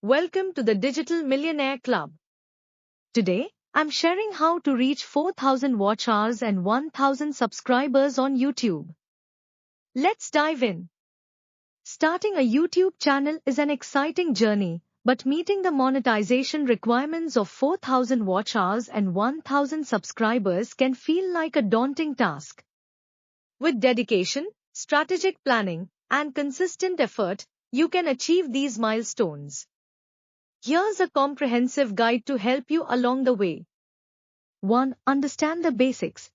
Welcome to the Digital Millionaire Club. Today, I'm sharing how to reach 4,000 watch hours and 1,000 subscribers on YouTube. Let's dive in. Starting a YouTube channel is an exciting journey, but meeting the monetization requirements of 4,000 watch hours and 1,000 subscribers can feel like a daunting task. With dedication, strategic planning, and consistent effort, you can achieve these milestones. Here's a comprehensive guide to help you along the way. 1. Understand the basics.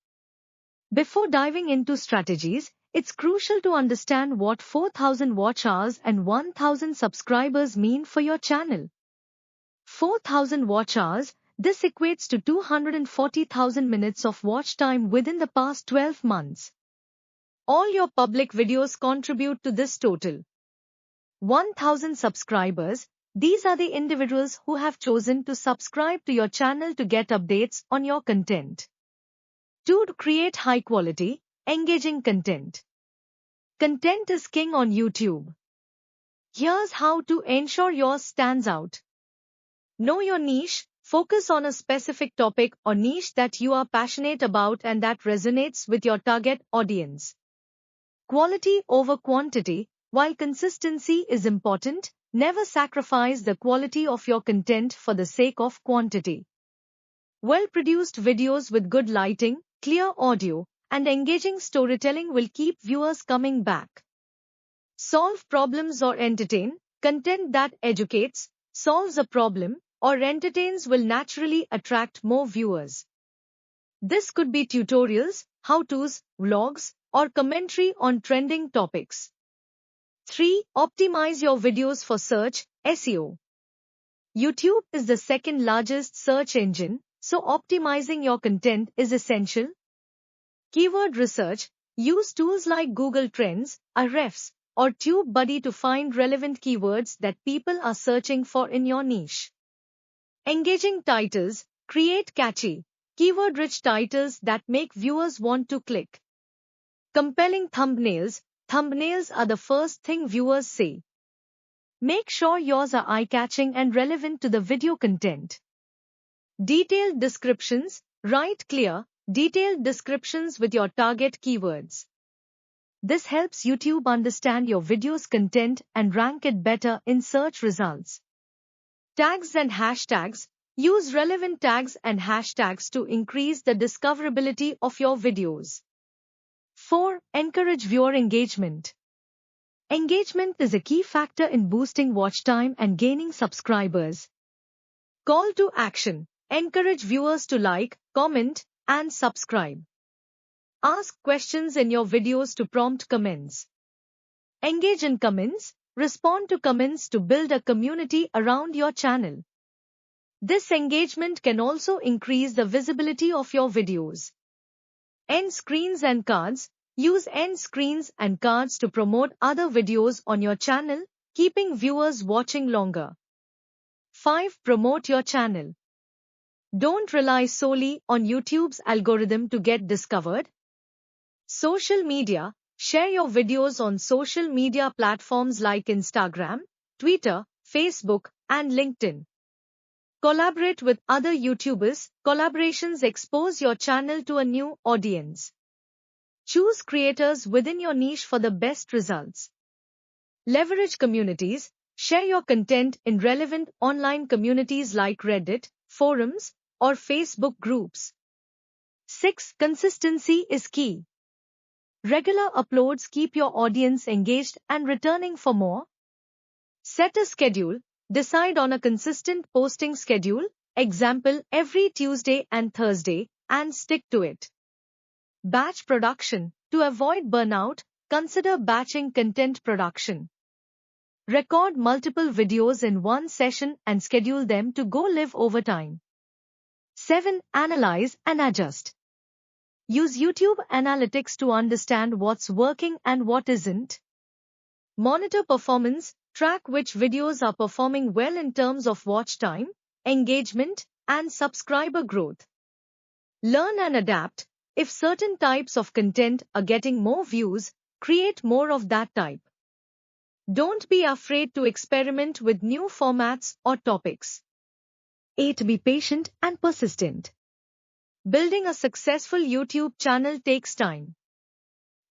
Before diving into strategies, it's crucial to understand what 4,000 watch hours and 1,000 subscribers mean for your channel. 4,000 watch hours, this equates to 240,000 minutes of watch time within the past 12 months. All your public videos contribute to this total. 1,000 subscribers, these are the individuals who have chosen to subscribe to your channel to get updates on your content. 2. To create high-quality, engaging content. Content is king on YouTube. Here's how to ensure yours stands out. Know your niche, focus on a specific topic or niche that you are passionate about and that resonates with your target audience. Quality over quantity. While consistency is important, never sacrifice the quality of your content for the sake of quantity. Well-produced videos with good lighting, clear audio, and engaging storytelling will keep viewers coming back. Solve problems or entertain. Content that educates, solves a problem, or entertains will naturally attract more viewers. This could be tutorials, how-tos, vlogs, or commentary on trending topics. 3. Optimize your videos for search, SEO. YouTube is the second largest search engine, so optimizing your content is essential. Keyword research. Use tools like Google Trends, Ahrefs, or TubeBuddy to find relevant keywords that people are searching for in your niche. Engaging titles. Create catchy, keyword-rich titles that make viewers want to click. Compelling thumbnails. Thumbnails are the first thing viewers say. Make sure yours are eye-catching and relevant to the video content. Detailed descriptions. Write clear, detailed descriptions with your target keywords. This helps YouTube understand your video's content and rank it better in search results. Tags and hashtags. Use relevant tags and hashtags to increase the discoverability of your videos. 4. Encourage viewer engagement. Engagement is a key factor in boosting watch time and gaining subscribers. Call to action. Encourage viewers to like, comment, and subscribe. Ask questions in your videos to prompt comments. Engage in comments. Respond to comments to build a community around your channel. This engagement can also increase the visibility of your videos. End screens and cards. Use end screens and cards to promote other videos on your channel, keeping viewers watching longer. 5. Promote your channel. Don't rely solely on YouTube's algorithm to get discovered. Social media. Share your videos on social media platforms like Instagram, Twitter, Facebook, and LinkedIn. Collaborate with other YouTubers. Collaborations expose your channel to a new audience. Choose creators within your niche for the best results. Leverage communities. Share your content in relevant online communities like Reddit, forums, or Facebook groups. 6. Consistency is key. Regular uploads keep your audience engaged and returning for more. Set a schedule. Decide on a consistent posting schedule, example every Tuesday and Thursday, and stick to it. Batch production. To avoid burnout, consider batching content production. Record multiple videos in one session and schedule them to go live over time. 7. Analyze and adjust. Use YouTube analytics to understand what's working and what isn't. Monitor performance. Track which videos are performing well in terms of watch time, engagement, and subscriber growth. Learn and adapt. If certain types of content are getting more views, create more of that type. Don't be afraid to experiment with new formats or topics. 8. Be patient and persistent. Building a successful YouTube channel takes time.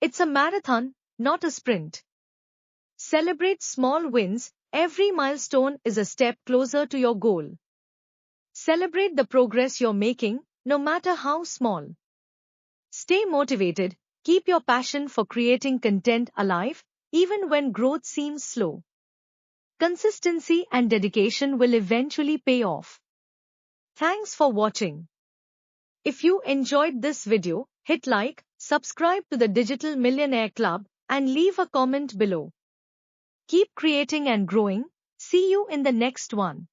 It's a marathon, not a sprint. Celebrate small wins. Every milestone is a step closer to your goal. Celebrate the progress you're making, no matter how small. Stay motivated. Keep your passion for creating content alive, even when growth seems slow. Consistency and dedication will eventually pay off. Thanks for watching. If you enjoyed this video, hit like, subscribe to the Digital Millionaire Club, and leave a comment below. Keep creating and growing. See you in the next one.